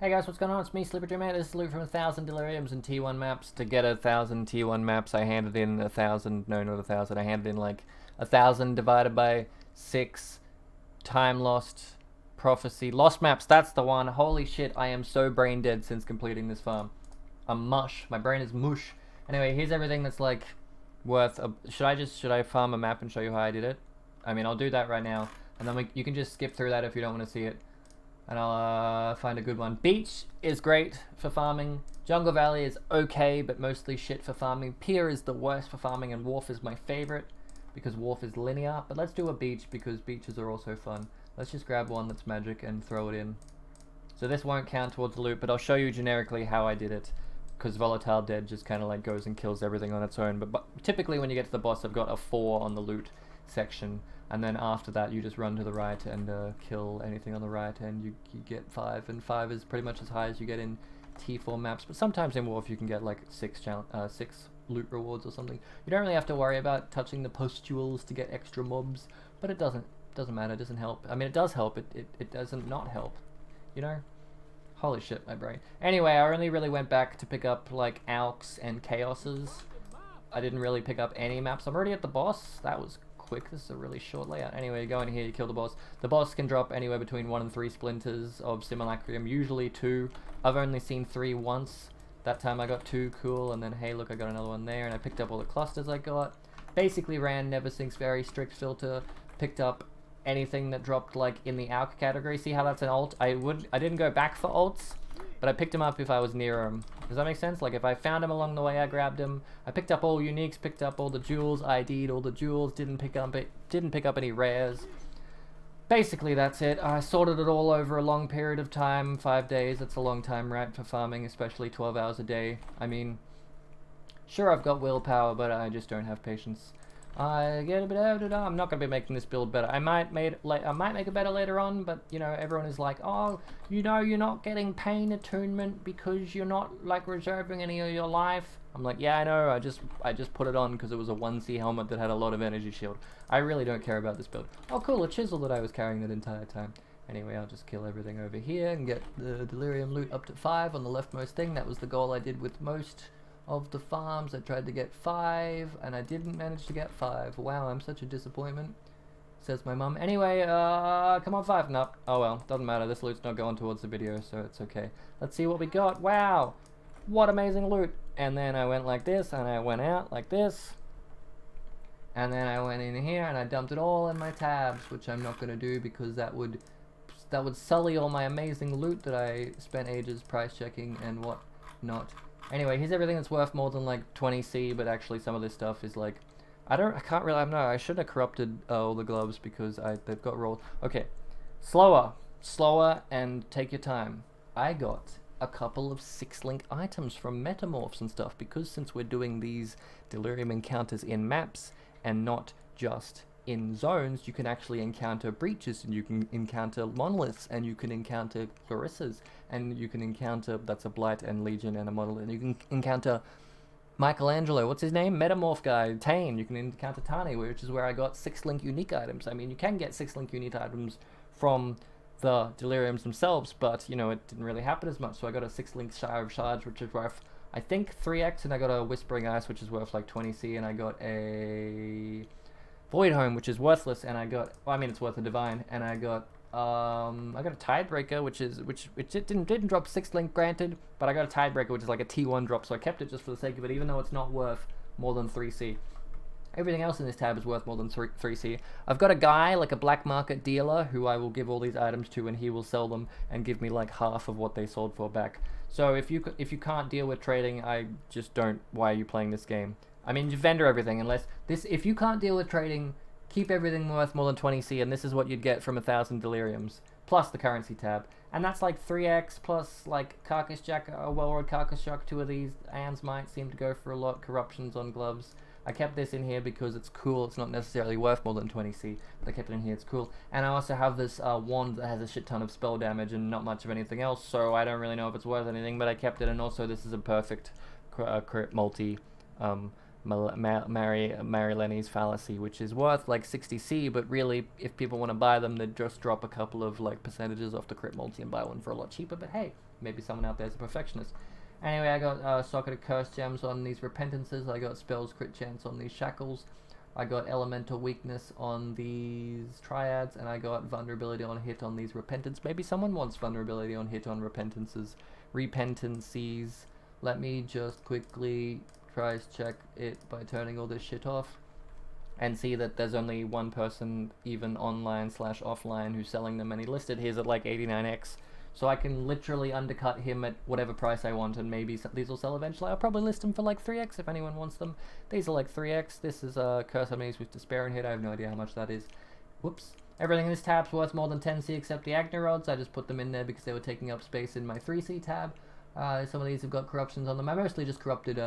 Hey guys, what's going on? It's me, Slipper Mate. This is loot from 1,000 Deliriums and T1 maps. To get 1,000 T1 maps, I handed in 1,000, no, not 1,000, I handed in like 1,000 divided by 6, time lost, prophecy, lost maps, that's the one. Holy shit, I am so brain dead since completing this farm. I'm mush, my brain is mush. Anyway, here's everything that's like worth, should I farm a map and show you how I did it? I mean, I'll do that right now, and then you can just skip through that if you don't want to see it. And I'll find a good one. Beach is great for farming. Jungle Valley is okay, but mostly shit for farming. Pier is the worst for farming, and Wharf is my favorite because Wharf is linear. But let's do a beach because beaches are also fun. Let's just grab one that's magic and throw it in. So this won't count towards the loot, but I'll show you generically how I did it. Because Volatile Dead just kind of like goes and kills everything on its own. But typically when you get to the boss, I've got a 4 on the loot section. And then after that, you just run to the right and kill anything on the right, and you get 5. And 5 is pretty much as high as you get in T4 maps. But sometimes in Wharf, you can get like 6 loot rewards or something. You don't really have to worry about touching the pustules to get extra mobs, but it doesn't matter. It doesn't help. I mean, it does help. It doesn't not help. You know? Holy shit, my brain. Anyway, I only really went back to pick up like Alks and Chaoses. I didn't really pick up any maps. I'm already at the boss. That was quick. This is a really short layout. Anyway, you go in here, you kill the boss. The boss can drop anywhere between 1 and 3 splinters of Simulacrum, usually 2. I've only seen 3 once. That time I got 2, cool, and then hey look, I got another one there, and I picked up all the clusters I got. Basically ran Neversink's very strict filter, picked up anything that dropped like in the ALK category. See how that's an alt? I didn't go back for alts, but I picked them up if I was near them. Does that make sense? Like if I found them along the way, I grabbed them. I picked up all uniques, picked up all the jewels, ID'd all the jewels, didn't pick up any rares. Basically that's it. I sorted it all over a long period of time, 5 days. That's a long time, right, for farming, especially 12 hours a day. I mean, sure I've got willpower, but I just don't have patience. I get a bit out of it. I'm not going to be making this build better. I might make it better later on, but you know, everyone is like, oh, you know, you're not getting pain attunement because you're not like reserving any of your life. I'm like, yeah, I know. I just put it on because it was a 1C helmet that had a lot of energy shield. I really don't care about this build. Oh, cool, a chisel that I was carrying that entire time. Anyway, I'll just kill everything over here and get the Delirium loot up to 5 on the leftmost thing. That was the goal I did with most of the farms. I tried to get 5 and I didn't manage to get 5. Wow, I'm such a disappointment, says my mum. Anyway, come on, 5. No, oh well, doesn't matter. This loot's not going towards the video, so it's okay. Let's see what we got. Wow, what amazing loot. And then I went like this and I went out like this, and then I went in here and I dumped it all in my tabs, which I'm not going to do because that would sully all my amazing loot that I spent ages price checking and what not. Anyway, here's everything that's worth more than like 20C, but actually some of this stuff is like, I can't really, no, I shouldn't have corrupted all the gloves because they've got rolled. Okay, slower, and take your time. I got a couple of 6-link items from Metamorphs and stuff, because since we're doing these Delirium encounters in maps and not just in zones, you can actually encounter breaches, and you can encounter monoliths, and you can encounter Clarissas, and you can encounter, that's a Blight and Legion and a monolith, and you can encounter Michelangelo, what's his name? Metamorph guy, Tane. You can encounter Tani, which is where I got 6-link unique items. I mean, you can get 6-link unique items from the Deliriums themselves, but you know, it didn't really happen as much, so I got a 6-link Shire of Shards, which is worth, I think, 3x, and I got a Whispering Ice, which is worth like 20C, and I got a Void Home, which is worthless, and I got, well, I mean, it's worth a Divine, and I got a Tidebreaker, which it didn't drop 6-link, granted, but I got a Tidebreaker, which is like a T1 drop, so I kept it just for the sake of it, even though it's not worth more than 3C. Everything else in this tab is worth more than 3C. I've got a guy, like a black market dealer, who I will give all these items to, and he will sell them and give me like half of what they sold for back. So if you can't deal with trading, I just don't. Why are you playing this game? I mean, you vendor everything unless this. If you can't deal with trading, keep everything worth more than 20C, and this is what you'd get from 1,000 Deliriums plus the currency tab, and that's like 3x plus like Carcass Jack, a well-rolled Carcass Jack. 2 of these Ands might seem to go for a lot. Corruptions on gloves. I kept this in here because it's cool. It's not necessarily worth more than 20C, but I kept it in here. It's cool. And I also have this wand that has a shit ton of spell damage and not much of anything else, so I don't really know if it's worth anything, but I kept it. And also this is a perfect crit multi Mary Lenny's Fallacy, which is worth like 60C, but really, if people want to buy them, they'd just drop a couple of like percentages off the crit multi and buy one for a lot cheaper. But hey, maybe someone out there is a perfectionist. Anyway, I got socketed curse gems on these repentances. I got spells crit chance on these shackles. I got elemental weakness on these triads, and I got vulnerability on hit on these repentance. Maybe someone wants vulnerability on hit on repentances. Repentancies. Let me just quickly price check it by turning all this shit off and see that there's only one person even online / offline who's selling them, and he listed his at like 89x. So I can literally undercut him at whatever price I want, and maybe these will sell eventually. I'll probably list them for like 3x if anyone wants them. These are like 3x. This is Curse Enemies with Despair and Hit. I have no idea how much that is. Whoops. Everything in this tab's worth more than 10C except the Agni Rods. I just put them in there because they were taking up space in my 3C tab. Some of these have got corruptions on them. I mostly just corrupted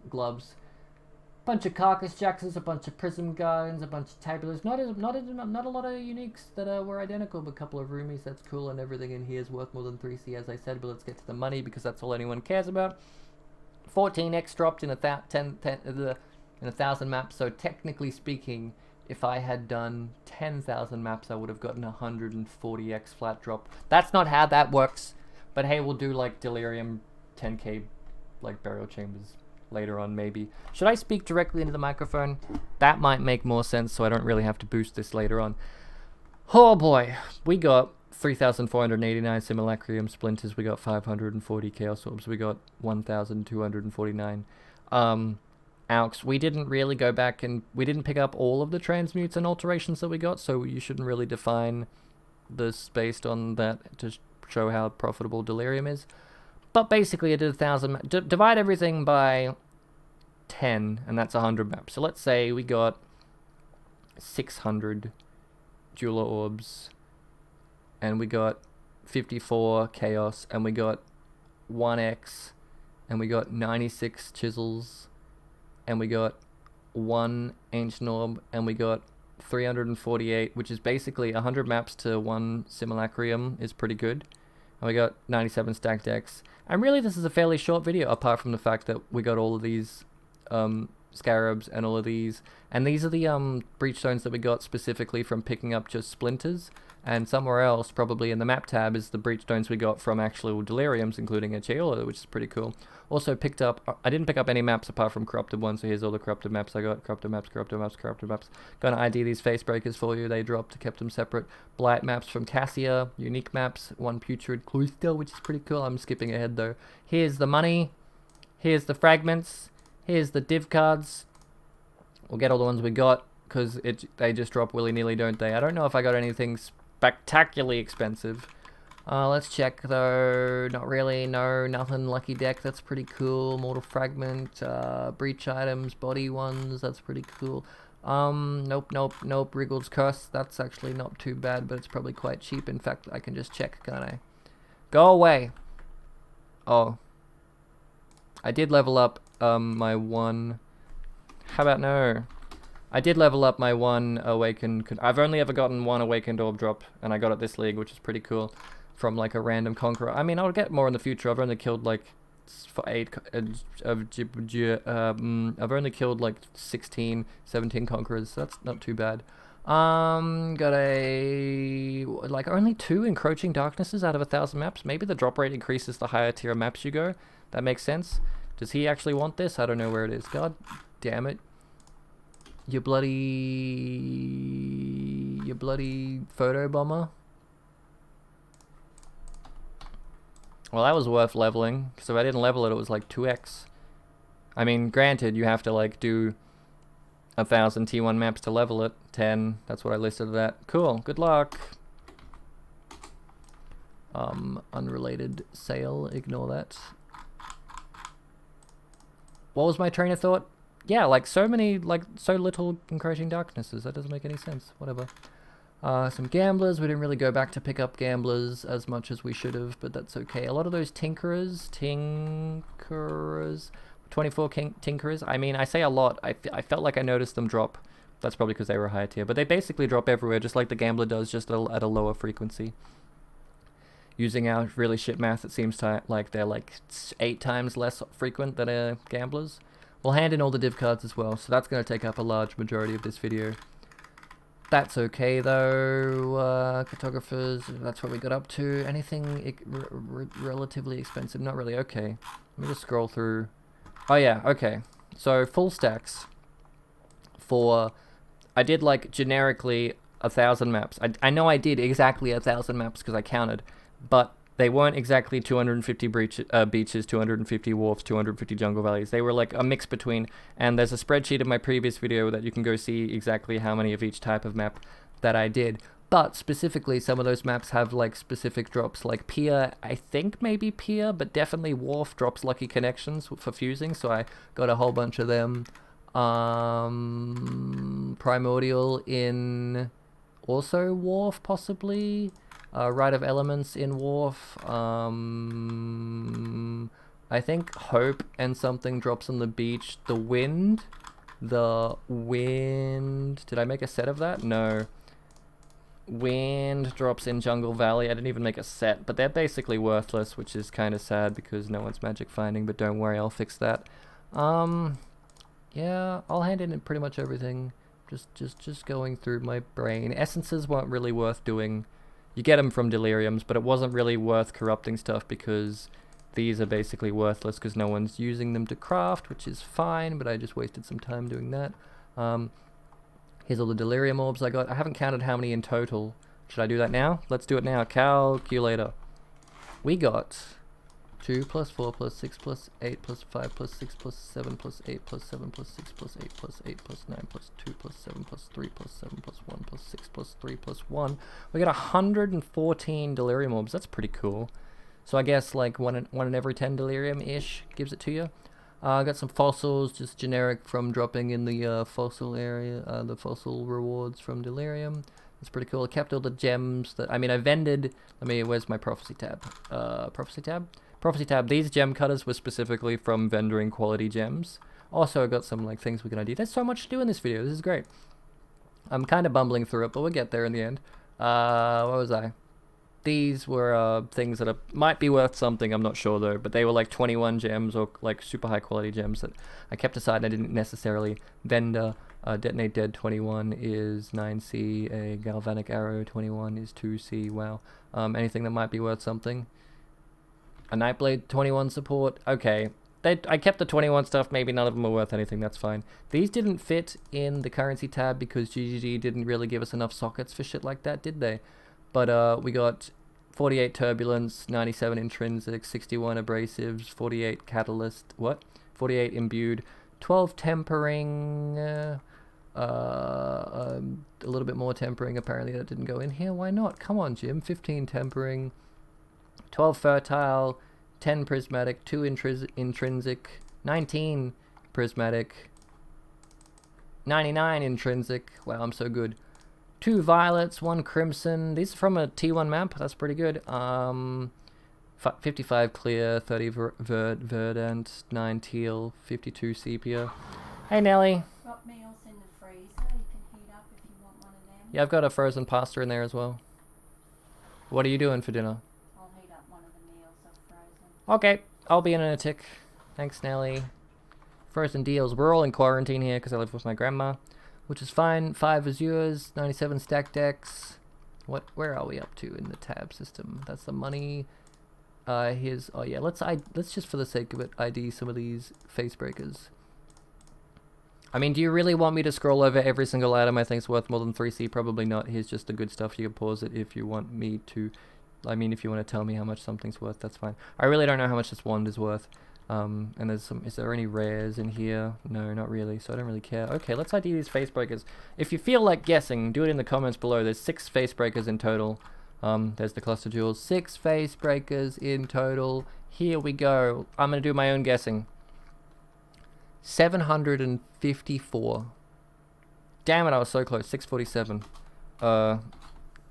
gloves. Bunch of Carcass Jaxes, a bunch of Prism Guardians, a bunch of Tabulars. Not a lot of uniques that were identical, but a couple of roomies. That's cool, and everything in here is worth more than 3C, as I said. But let's get to the money because that's all anyone cares about. 14x dropped in 1,000 maps. So technically speaking, if I had done 10,000 maps, I would have gotten 140x flat drop. That's not how that works. But hey, we'll do like Delirium 10k like burial chambers later on, maybe. Should I speak directly into the microphone? That might make more sense, so I don't really have to boost this later on. Oh boy, we got 3,489 Simulacrum Splinters, we got 540 Chaos Orbs, we got 1,249 Alks. We didn't really go back and we didn't pick up all of the transmutes and alterations that we got, so you shouldn't really define this based on that to show how profitable Delirium is. But basically I did 1,000, divide everything by 10, and that's 100 maps. So let's say we got 600 Jeweler Orbs, and we got 54 Chaos, and we got 1x, and we got 96 Chisels, and we got 1 Ancient Orb, and we got 348, which is basically 100 maps to 1 Simulacrum is pretty good. And we got 97 stacked decks. And really this is a fairly short video, apart from the fact that we got all of these scarabs and all of these. And these are the breachstones that we got specifically from picking up just splinters. And somewhere else, probably in the map tab, is the breachstones we got from actual deliriums, including a Cheola, which is pretty cool. Also picked up, I didn't pick up any maps apart from corrupted ones, so here's all the corrupted maps I got. Corrupted maps, corrupted maps, corrupted maps. Gonna ID these face breakers for you, they dropped, kept them separate. Blight maps from Cassia, unique maps, 1 putrid Cloister, which is pretty cool. I'm skipping ahead though. Here's the money, here's the fragments, here's the div cards. We'll get all the ones we got, because they just drop willy-nilly, don't they? I don't know if I got anything spectacularly expensive. Let's check though. Not really, no, nothing. Lucky deck, that's pretty cool. Mortal Fragment, breach items, body ones, that's pretty cool. Nope. Wriggled's Curse, that's actually not too bad, but it's probably quite cheap. In fact, I can just check, can't I? Go away. Oh. I did level up my one. How about no? I did level up my 1 Awakened. I've only ever gotten 1 Awakened Orb drop, and I got it this league, which is pretty cool, from like a random Conqueror. I mean, I'll get more in the future. I've only killed like 16, 17 Conquerors, so that's not too bad. Got like only 2 Encroaching Darknesses out of 1,000 maps. Maybe the drop rate increases the higher tier maps you go. That makes sense. Does he actually want this? I don't know where it is. God damn it. You bloody photo bomber. Well, that was worth leveling, because if I didn't level it, it was like 2x. I mean, granted, you have to like do 1,000 T1 maps to level it. 10, that's what I listed it at. Cool, good luck. Unrelated sale, ignore that. What was my train of thought? Yeah, like so little Encroaching Darknesses. That doesn't make any sense. Whatever. Some Gamblers. We didn't really go back to pick up Gamblers as much as we should have, but that's okay. A lot of those Tinkerers. 24 Tinkerers. I mean, I say a lot. I felt like I noticed them drop. That's probably because they were higher tier. But they basically drop everywhere, just like the Gambler does, just at a lower frequency. Using our really shit math, it seems like they're like 8 times less frequent than Gamblers. We'll hand in all the div cards as well, so that's going to take up a large majority of this video. That's okay though. Cartographers, that's what we got up to. Anything relatively expensive? Not really. Okay. Let me just scroll through. Oh yeah, okay. So full stacks for, I did like generically 1,000 maps. I know I did exactly 1,000 maps because I counted, but they weren't exactly 250 beaches, 250 wharfs, 250 jungle valleys. They were like a mix between, and there's a spreadsheet of my previous video that you can go see exactly how many of each type of map that I did. But specifically, some of those maps have like specific drops, like Pier, I think maybe Pier, but definitely Wharf drops lucky connections for fusing, so I got a whole bunch of them. Primordial in also Wharf, possibly. Rite of Elements in Wharf. I think Hope and something drops on the beach. The Wind. Did I make a set of that? No. Wind drops in Jungle Valley. I didn't even make a set, but they're basically worthless, which is kind of sad because no one's magic finding, but don't worry, I'll fix that. Yeah, I'll hand in pretty much everything. Just going through my brain. Essences weren't really worth doing. You get them from Deliriums, but it wasn't really worth corrupting stuff because these are basically worthless because no one's using them to craft, which is fine, but I just wasted some time doing that. Here's all the Delirium orbs I got. I haven't counted how many in total. Should I do that now? Let's do it now. Calculator. We got 2 plus 4 plus 6 plus 8 plus 5 plus 6 plus 7 plus 8 plus 7 plus 6 plus 8 plus 8 plus 9 plus 2 plus 7 plus 3 plus 7 plus 1 plus 6 plus 3 plus 1. We got 114 Delirium orbs. That's pretty cool. So I guess like one in every 10 Delirium-ish gives it to you. I got some fossils, just generic from dropping in the fossil area, the fossil rewards from Delirium. That's pretty cool. I kept all the gems that, I mean, I vended, where's my prophecy tab? Prophecy tab. These gem cutters were specifically from vendoring quality gems. Also, I got some like things we can ID. There's so much to do in this video. This is great. I'm kind of bumbling through it, but we'll get there in the end. What was I? These were things that might be worth something, I'm not sure though, but they were like 21 gems or like super high quality gems that I kept aside and I didn't necessarily vendor. Detonate Dead 21 is 9C, a Galvanic Arrow 21 is 2C, wow. Anything that might be worth something. A Nightblade 21 support, okay. I kept the 21 stuff, maybe none of them are worth anything, that's fine. These didn't fit in the currency tab because GGG didn't really give us enough sockets for shit like that, did they? But we got 48 Turbulence, 97 Intrinsic, 61 Abrasives, 48 Catalyst, 48 Imbued, 12 Tempering, a little bit more Tempering, apparently that didn't go in here, why not? Come on, Jim, 15 Tempering, 12 Fertile, 10 Prismatic, 2 Intrinsic, 19 Prismatic, 99 Intrinsic, wow, I'm so good. 2 Violets, 1 Crimson. These are from a T1 map. That's pretty good. 55 Clear, 30 Verdant, 9 Teal, 52 Sepia. Hey, Nelly. Got meals in the freezer. You can heat up if you want one of them. Yeah, I've got a frozen pasta in there as well. What are you doing for dinner? I'll heat up one of the meals I've frozen. Okay, I'll be in a tick. Thanks, Nelly. Frozen deals. We're all in quarantine here because I live with my grandma, which is fine. 5 Azures, 97 stack decks. Where are we up to in the tab system? That's the money. Oh yeah, let's just for the sake of it ID some of these face breakers. I mean, do you really want me to scroll over every single item I think's worth more than 3C? Probably not. Here's just the good stuff. You can pause it if you want me to. I mean, if you want to tell me how much something's worth, that's fine. I really don't know how much this wand is worth. And there's some, is there any rares in here? No, not really, so I don't really care. Okay, let's ID these face breakers. If you feel like guessing, do it in the comments below. There's 6 face breakers in total. There's the cluster jewels. 6 face breakers in total. Here we go. I'm gonna do my own guessing. 754. Damn it, I was so close. 647.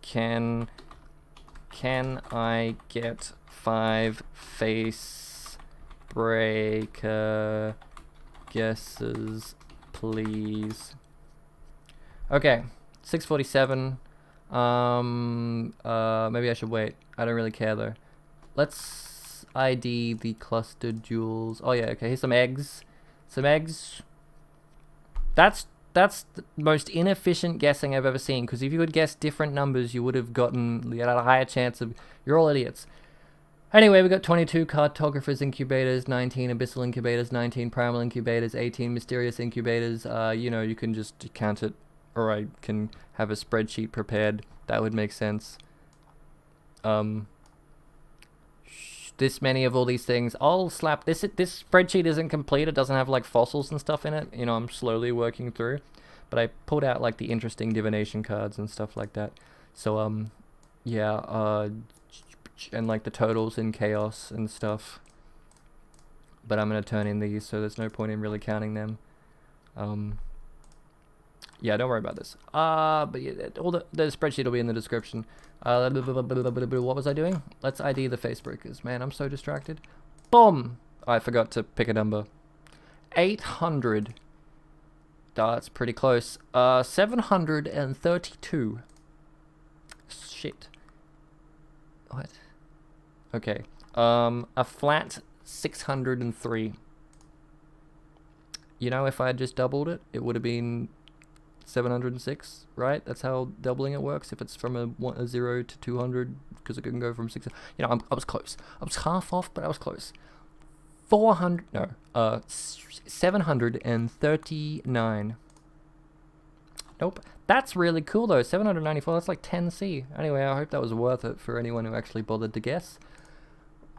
Can I get 5 face breaker guesses, please? Okay, 647. Maybe I should wait. I don't really care though. Let's ID the clustered jewels. Oh yeah, okay, here's some eggs. Some eggs. That's that's the most inefficient guessing I've ever seen, because if you had guessed different numbers, you would have gotten, you had a higher chance of, you're all idiots. Anyway, we got 22 cartographers incubators, 19 abyssal incubators, 19 primal incubators, 18 mysterious incubators. You know, you can just count it, or I can have a spreadsheet prepared. That would make sense. This many of all these things. I'll slap this. This spreadsheet isn't complete. It doesn't have like fossils and stuff in it. You know, I'm slowly working through, but I pulled out like the interesting divination cards and stuff like that. So yeah. And like the totals in chaos and stuff. But I'm gonna turn in these, so there's no point in really counting them. Yeah, don't worry about this. But yeah, all the spreadsheet will be in the description. What was I doing? Let's ID the face breakers. Man, I'm so distracted. Boom! I forgot to pick a number. 800. That's pretty close. 732. Shit. What? Okay. A flat 603. You know, if I had just doubled it, it would have been 706, right? That's how doubling it works. If it's from a 0 to 200, because it can go from 6. You know, I was close. I was half off, but I was close. 739. Nope. That's really cool though. 794. That's like 10C. Anyway, I hope that was worth it for anyone who actually bothered to guess.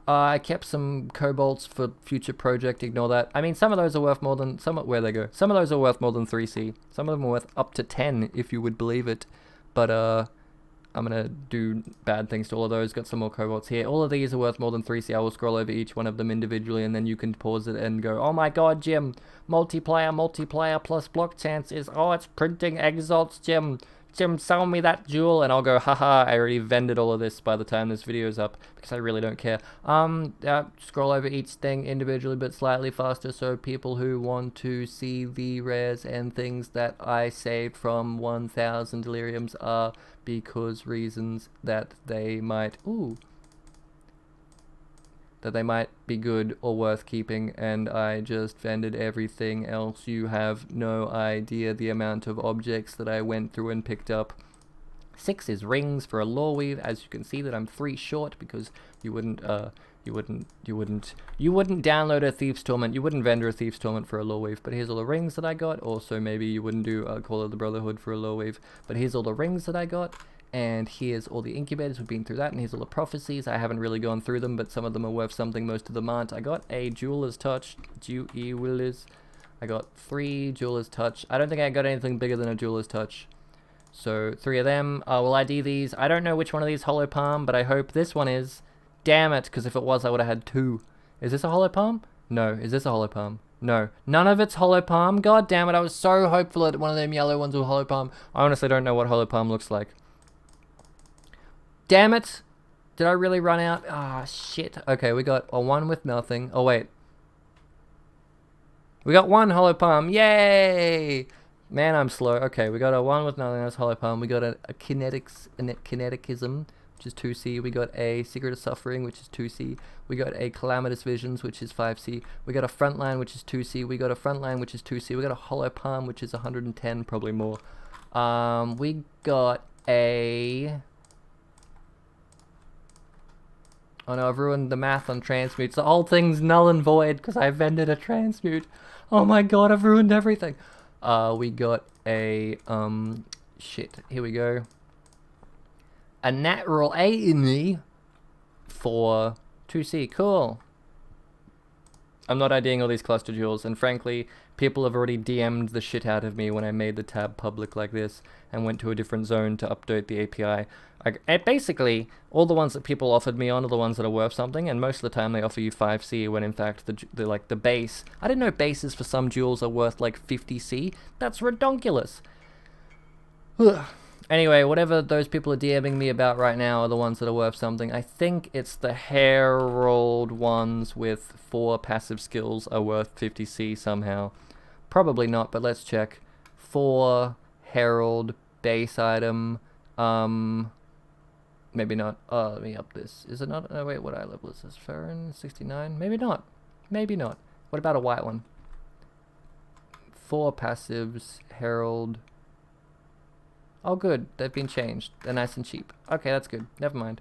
I kept some cobalts for future project. Ignore that. I mean, some of those are worth more than where they go. Some of those are worth more than 3C. Some of them are worth up to 10, if you would believe it. But I'm gonna do bad things to all of those. Got some more cobalts here. All of these are worth more than 3C. I will scroll over each one of them individually, and then you can pause it and go, oh my god, Jim, multiplayer plus block chances. Oh, it's printing exalts, Jim, sell me that jewel. And I'll go, haha, I already vended all of this by the time this video's up, because I really don't care. Scroll over each thing individually, but slightly faster, so people who want to see the rares and things that I saved from 1000 Deliriums are because reasons that they might, that they might be good or worth keeping, and I just vended everything else. You have no idea the amount of objects that I went through and picked up. 6 is rings for a lore weave. As you can see that I'm 3 short, because you wouldn't download a Thief's Torment, you wouldn't vendor a Thief's Torment for a lore weave. But here's all the rings that I got. Also, maybe you wouldn't do a Call of the Brotherhood for a lore weave. But here's all the rings that I got. And here's all the incubators. We've been through that. And here's all the prophecies. I haven't really gone through them, but some of them are worth something. Most of them aren't. I got a Jeweler's Touch. I got 3 Jeweler's Touch. I don't think I got anything bigger than a Jeweler's Touch. So 3 of them. We'll ID these. I don't know which one of these Hollow Palm, but I hope this one is. Damn it, because if it was, I would have had 2. Is this a Hollow Palm? No. Is this a Hollow Palm? No. None of it's Hollow Palm. God damn it, I was so hopeful that one of them yellow ones was Hollow Palm. I honestly don't know what Hollow Palm looks like. Damn it! Did I really run out? Ah, shit. Okay, we got a 1 with nothing. Oh, wait. We got 1 Hollow Palm. Yay! Man, I'm slow. Okay, we got a 1 with nothing. That's Hollow Palm. We got a Kineticism, which is 2C. We got a Secret of Suffering, which is 2C. We got a Calamitous Visions, which is 5C. We got a Frontline, which is 2C. We got a Frontline, which is 2C. We got a Hollow Palm, which is 110, probably more. We got a... Oh no, I've ruined the math on transmutes. The whole thing's null and void because I vended a transmute. Oh my god, I've ruined everything. We got a, shit, here we go. A natural A for 2C, cool. I'm not IDing all these cluster jewels, and frankly, people have already DM'd the shit out of me when I made the tab public like this and went to a different zone to update the API. Basically, all the ones that people offered me on are the ones that are worth something, and most of the time they offer you 5C when in fact the base. I didn't know bases for some jewels are worth like 50C. That's redonkulous. Ugh. Anyway, whatever those people are DMing me about right now are the ones that are worth something. I think it's the Herald ones with 4 passive skills are worth 50C somehow. Probably not, but let's check. 4 Herald base item. Maybe not. Let me up this. Is it not? Oh, wait, what eye level is this? Farron, 69? Maybe not. Maybe not. What about a white one? 4 passives, Herald. Oh good, they've been changed. They're nice and cheap. Okay, that's good. Never mind.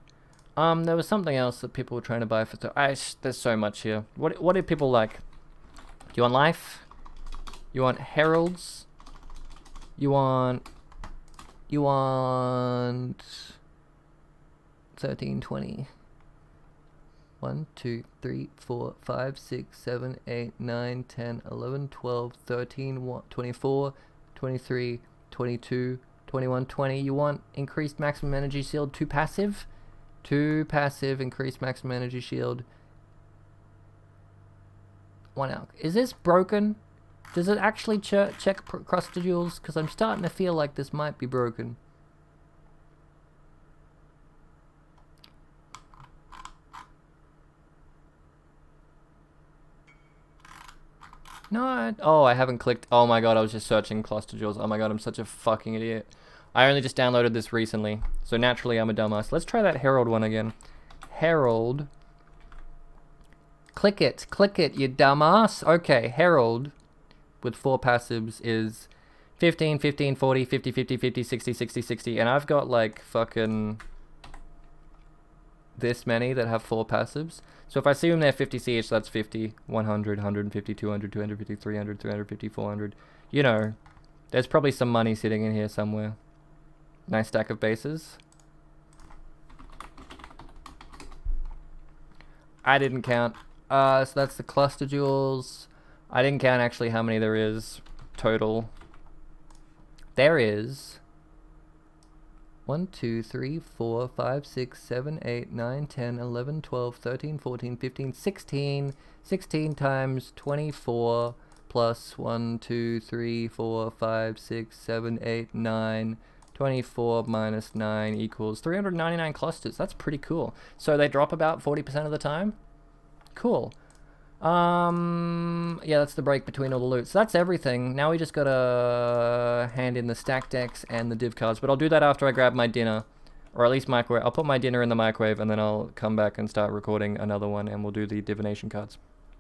There was something else that people were trying to buy for... there's so much here. What did people like? Do you want life? You want heralds? You want 13, 20. 1, 2, 3, 4, 5, 6, 7, 8, 9, 10, 11, 12, 13, 24, 23, 22, 21, 20. You want increased maximum energy shield, 2 passive? 2 passive, increased maximum energy shield. 1 alch. Is this broken? Does it actually check crustadules? Because I'm starting to feel like this might be broken. No, I haven't clicked. Oh my god, I was just searching crustadules. Oh my god, I'm such a fucking idiot. I only just downloaded this recently, so naturally I'm a dumbass. Let's try that Herald one again. Herald. Click it, you dumbass. Okay, Herald with 4 passives is 15, 15, 40, 50, 50, 50, 60, 60, 60, and I've got like fucking this many that have 4 passives. So if I assume they're 50 CH, that's 50, 100, 150, 200, 250, 300, 350, 400. You know, there's probably some money sitting in here somewhere. Nice stack of bases. I didn't count. So that's the cluster jewels. I didn't count actually how many there is total. There is 1, 2, 3, 4, 5, 6, 7, 8, 9, 10, 11, 12, 13, 14, 15, 16. 16 times 24 plus 1, 2, 3, 4, 5, 6, 7, 8, 9. 24 minus 9 equals 399 clusters. That's pretty cool. So they drop about 40% of the time? Cool. Yeah, that's the break between all the loot. So that's everything. Now we just gotta hand in the stack decks and the div cards. But I'll do that after I grab my dinner. Or at least microwave. I'll put my dinner in the microwave and then I'll come back and start recording another one and we'll do the divination cards.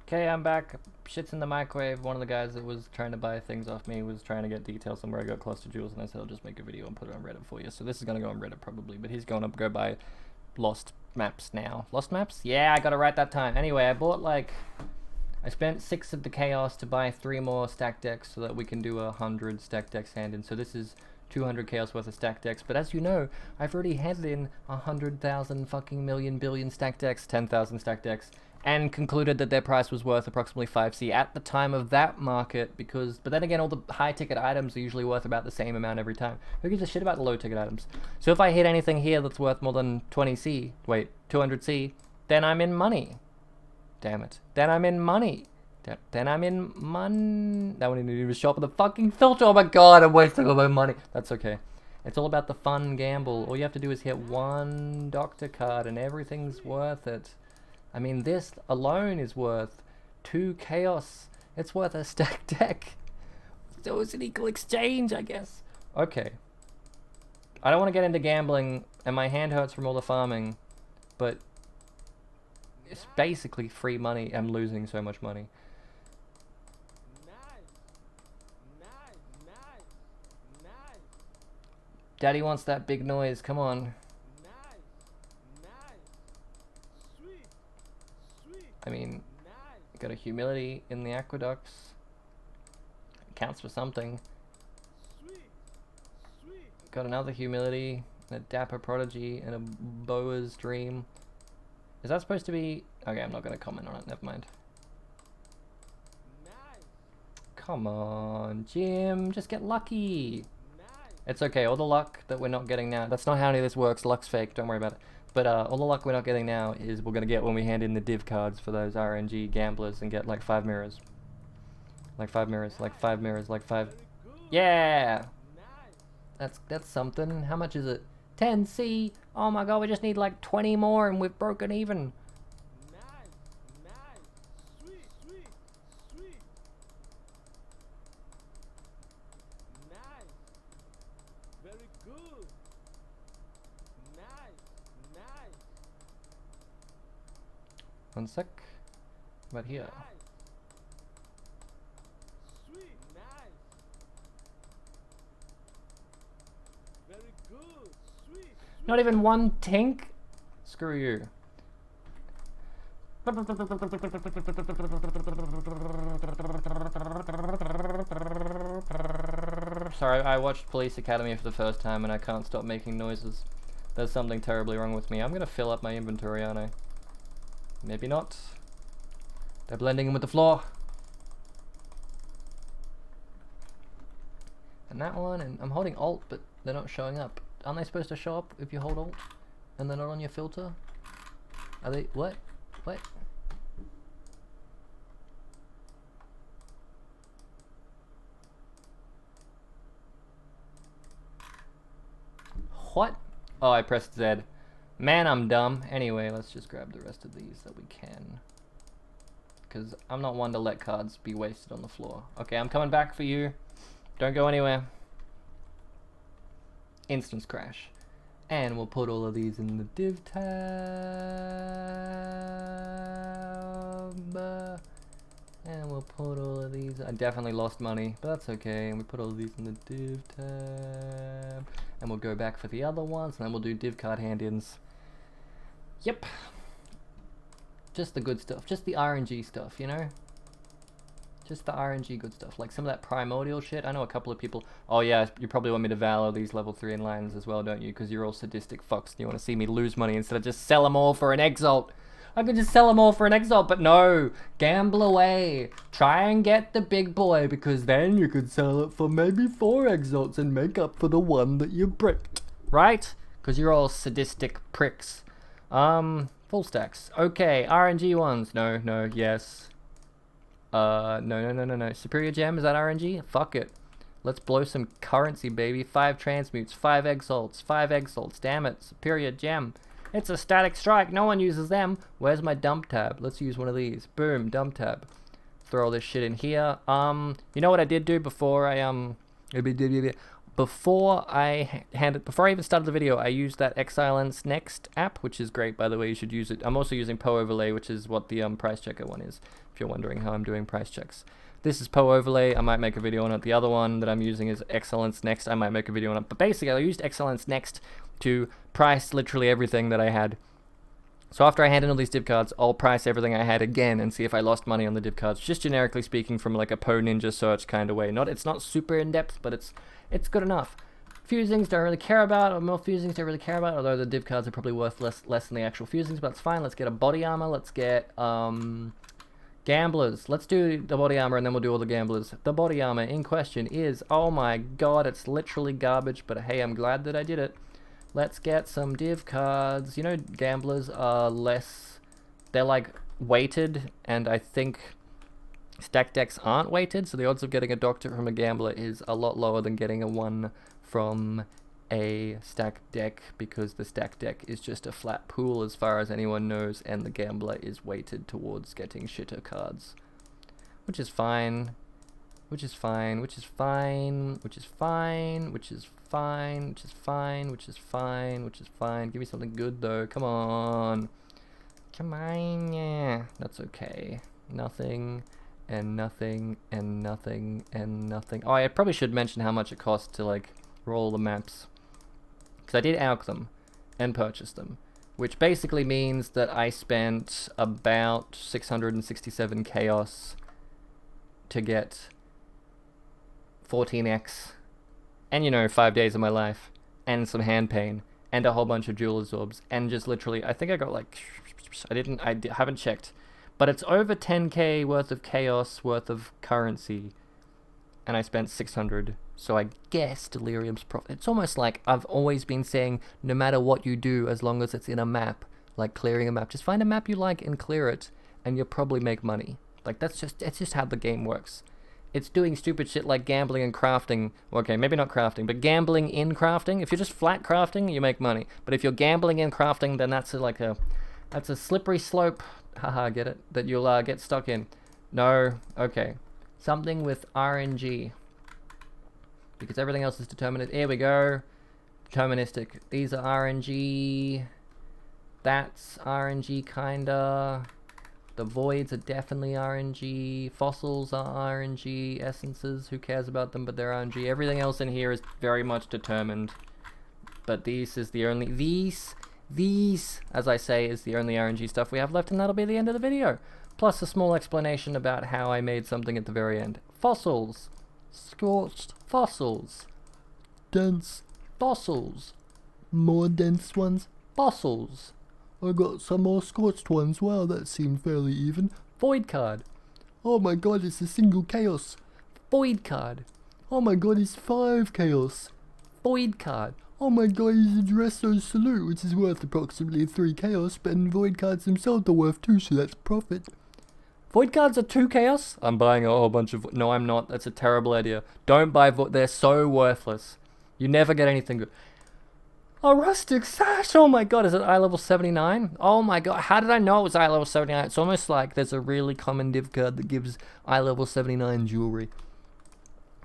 Okay, I'm back. Shit's in the microwave. One of the guys that was trying to buy things off me was trying to get details on where I got cluster jewels, and I said I'll just make a video and put it on Reddit for you. So this is going to go on Reddit probably, but he's going to go buy lost maps now. Lost maps? Yeah, I got it right that time. Anyway, I bought I spent 6 of the chaos to buy 3 more stack decks so that we can do 100 stack decks hand in. So this is 200 chaos worth of stack decks, but as you know, I've already handed in 100,000 fucking million billion stack decks, 10,000 stack decks, and concluded that their price was worth approximately 5C at the time of that market, but then again, all the high ticket items are usually worth about the same amount every time. Who gives a shit about the low ticket items? So if I hit anything here that's worth more than 200C, then I'm in money. Damn it. Then I'm in money. Then I'm in money. That one didn't even shop with the fucking filter. Oh my god, I'm wasting all my money. That's okay. It's all about the fun gamble. All you have to do is hit 1 doctor card and everything's worth it. I mean, this alone is worth 2 chaos. It's worth a stack deck. So it's an equal exchange, I guess. Okay. I don't want to get into gambling, and my hand hurts from all the farming, but it's basically free money. I'm losing so much money. Daddy wants that big noise. Come on. I mean, got a humility in the aqueducts. It counts for something. Got another humility, a dapper prodigy, and a boa's dream. Is that supposed to be... Okay, I'm not going to comment on it. Never mind. Come on, Jim. Just get lucky. It's okay. All the luck that we're not getting now... That's not how any of this works. Luck's fake. Don't worry about it. But all the luck we're not getting now is we're going to get when we hand in the div cards for those RNG gamblers and get like 5 mirrors. Like 5 mirrors, like 5 mirrors, like 5... Yeah! That's something. How much is it? 10C! Oh my god, we just need like 20 more and we've broken even. One sec. About here. Not even one tink? Screw you. Sorry, I watched Police Academy for the first time and I can't stop making noises. There's something terribly wrong with me. I'm gonna fill up my inventory, aren't I? Maybe not. They're blending in with the floor. And that one, and I'm holding Alt, but they're not showing up. Aren't they supposed to show up if you hold Alt? And they're not on your filter? Are they, what? What? What? Oh, I pressed Z. Man, I'm dumb. Anyway, let's just grab the rest of these that we can. Because I'm not one to let cards be wasted on the floor. Okay, I'm coming back for you. Don't go anywhere. Instance crash. And we'll put all of these in the div tab. And we'll put all of these. I definitely lost money, but that's okay. And we put all of these in the div tab. And we'll go back for the other ones, and then we'll do div card hand-ins. Yep. Just the good stuff. Just the RNG stuff, you know? Just the RNG good stuff. Like some of that primordial shit. I know a couple of people... Oh yeah, you probably want me to valor these level 3 inlines as well, don't you? Because you're all sadistic fucks and you want to see me lose money instead of just sell them all for an exalt. I could just sell them all for an exalt, but no. Gamble away. Try and get the big boy, because then you could sell it for maybe 4 exalts and make up for the one that you bricked. Right? Because you're all sadistic pricks. Full stacks. Okay, RNG ones. No, no, yes. No. Superior gem, is that RNG? Fuck it. Let's blow some currency, baby. 5 transmutes, 5 exalts, 5 exalts. Damn it. Superior gem. It's a static strike. No one uses them. Where's my dump tab? Let's use one of these. Boom, dump tab. Throw all this shit in here. You know what I did do before I before I even started the video, I used that Excellence Next app, which is great, by the way. You should use it. I'm also using Po Overlay, which is what the price checker one is, if you're wondering how I'm doing price checks. This is Po Overlay. I might make a video on it. The other one that I'm using is Excellence Next. I might make a video on it. But basically, I used Excellence Next to price literally everything that I had. So after I hand in all these div cards, I'll price everything I had again and see if I lost money on the div cards. Just generically speaking, from like a Po Ninja search kind of way. It's not super in depth, but it's good enough. Fusings don't really care about, or more fusings don't really care about, although the div cards are probably worth less than the actual fusings, but that's fine. Let's get a body armor. Let's get gamblers. Let's do the body armor and then we'll do all the gamblers. The body armor in question is, oh my god, it's literally garbage, but hey, I'm glad that I did it. Let's get some div cards. You know, gamblers are less, they're like weighted, and I think stack decks aren't weighted, so the odds of getting a doctor from a gambler is a lot lower than getting a 1 from a stack deck, because the stack deck is just a flat pool as far as anyone knows, and the gambler is weighted towards getting shitter cards. Which is fine. Which is fine, which is fine, which is fine, which is fine, which is fine, which is fine, which is fine. Give me something good though, come on. Come on, yeah. That's okay. Nothing, and nothing, and nothing, and nothing. Oh, I probably should mention how much it costs to like roll the maps. Because I did alch them and purchase them. Which basically means that I spent about 667 chaos to get 14x, and you know, 5 days of my life, and some hand pain, and a whole bunch of jeweler's orbs, and just literally, I think I got like, I haven't checked, but it's over 10k worth of chaos worth of currency, and I spent 600, so I guess Deliriums profit. It's almost like I've always been saying, no matter what you do, as long as it's in a map, like clearing a map, just find a map you like and clear it, and you'll probably make money. Like, it's just how the game works. It's doing stupid shit like gambling and crafting. Okay, maybe not crafting, but gambling in crafting. If you're just flat crafting, you make money. But if you're gambling in crafting, then that's a slippery slope. Haha, get it? That you'll get stuck in. No, okay. Something with RNG. Because everything else is determinate. Here we go. Deterministic. These are RNG. That's RNG kinda. The voids are definitely RNG, fossils are RNG, essences, who cares about them, but they're RNG. Everything else in here is very much determined. But these is the only, these, as I say, is the only RNG stuff we have left, and that'll be the end of the video. Plus a small explanation about how I made something at the very end. Fossils. Scorched fossils. Dense fossils. More dense ones. Fossils. I got some more scorched ones. Wow, that seemed fairly even. Void card. Oh my god, it's a single chaos. Void card. Oh my god, it's 5 chaos. Void card. Oh my god, he's a Dresso's Salute, which is worth approximately 3 chaos, but void cards themselves are worth 2, so that's profit. Void cards are 2 chaos? I'm buying a whole bunch of... No, I'm not. That's a terrible idea. Don't buy void... They're so worthless. You never get anything good. A rustic sash! Oh my god, is it eye level 79? Oh my god, how did I know it was eye level 79? It's almost like there's a really common div card that gives eye level 79 jewelry.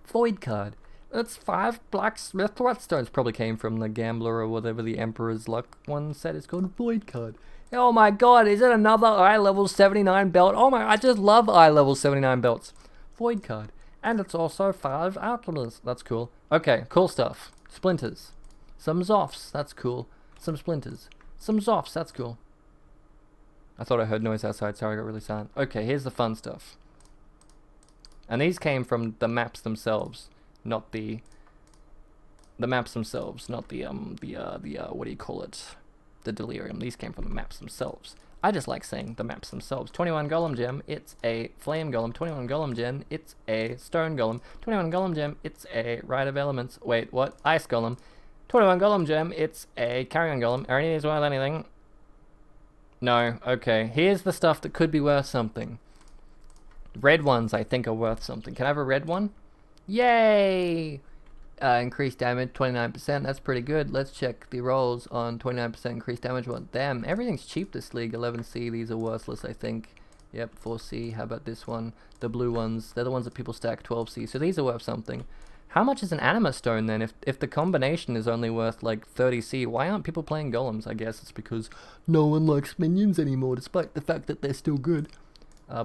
Void card. That's 5 blacksmith whetstones. Probably came from the gambler or whatever the Emperor's Luck one said. It's called a void card. Oh my god, is it another eye level 79 belt? Oh my, I just love eye level 79 belts. Void card. And it's also 5 alchemists. That's cool. Okay, cool stuff. Splinters. Some Zoffs, that's cool. Some splinters. Some Zoffs, that's cool. I thought I heard noise outside, sorry, I got really silent. Okay, here's the fun stuff. And these came from the maps themselves, not the maps themselves, not the what do you call it? The Delirium. These came from the maps themselves. I just like saying the maps themselves. 21 Golem Gem, it's a Flame Golem. 21 Golem Gem, it's a Stone Golem. 21 Golem Gem, it's a Rite of Elements. Wait, what? Ice Golem. 21 Golem Gem, it's a Carrion Golem. Are any of these worth anything? No. Okay. Here's the stuff that could be worth something. Red ones, I think, are worth something. Can I have a red one? Yay! Increased damage, 29%. That's pretty good. Let's check the rolls on 29% increased damage. Well, damn, everything's cheap this league. 11C, these are worthless, I think. Yep, 4C. How about this one? The blue ones, they're the ones that people stack 12C. So these are worth something. How much is an Anima Stone then? If the combination is only worth like 30C, why aren't people playing golems? I guess it's because no one likes minions anymore, despite the fact that they're still good.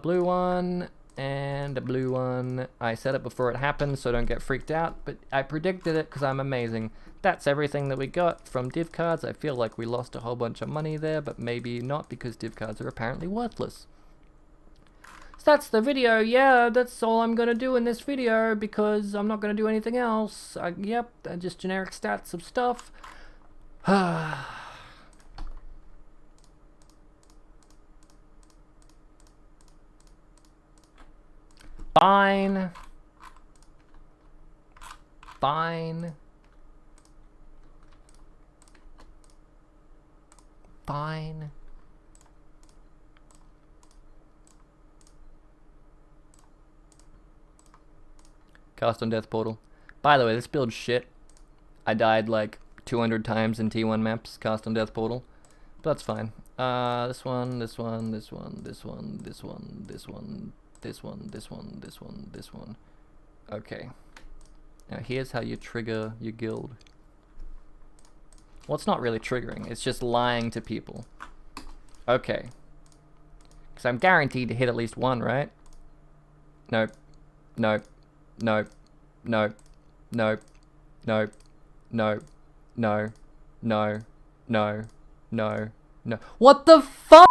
Blue one and a blue one. I said it before it happened, so don't get freaked out, but I predicted it because I'm amazing. That's everything that we got from div cards. I feel like we lost a whole bunch of money there, but maybe not because div cards are apparently worthless. So that's the video. Yeah, that's all I'm gonna do in this video because I'm not gonna do anything else. Yep, just generic stats of stuff. Fine. Fine. Fine. Cast on Death Portal. By the way, this build's shit. I died like 200 times in T1 maps, cast on Death Portal. But that's fine. This one, this one, this one, this one, this one, this one, this one, this one, this one, this one. Okay. Now here's how you trigger your guild. Well, it's not really triggering, it's just lying to people. Okay. Because I'm guaranteed to hit at least one, right? Nope. Nope. Nope. Nope. Nope. Nope. No. No. No. No. No. No. What the fuck?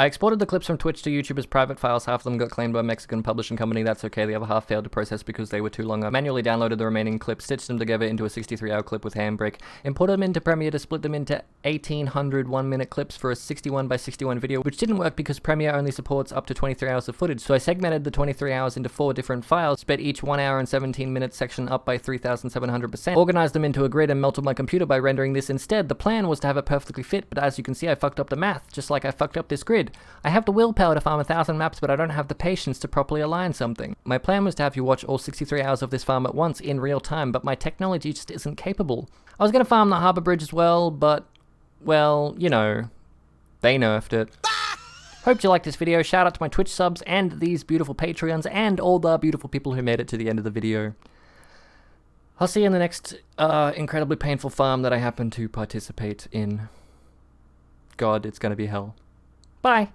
I exported the clips from Twitch to YouTube as private files. Half of them got claimed by a Mexican publishing company. That's okay. The other half failed to process because they were too long. I manually downloaded the remaining clips, stitched them together into a 63-hour clip with Handbrake, imported them into Premiere to split them into 1,800 one-minute clips for a 61 by 61 video, which didn't work because Premiere only supports up to 23 hours of footage. So I segmented the 23 hours into 4 different files, sped each 1 hour and 17 minute section up by 3,700%, organized them into a grid and melted my computer by rendering this instead. The plan was to have it perfectly fit, but as you can see, I fucked up the math, just like I fucked up this grid. I have the willpower to farm 1,000 maps, but I don't have the patience to properly align something. My plan was to have you watch all 63 hours of this farm at once in real time, but my technology just isn't capable. I was going to farm the Harbour Bridge as well, but, well, you know, they nerfed it. Hope you liked this video. Shout out to my Twitch subs and these beautiful Patreons and all the beautiful people who made it to the end of the video. I'll see you in the next incredibly painful farm that I happen to participate in. God, it's going to be hell. Bye!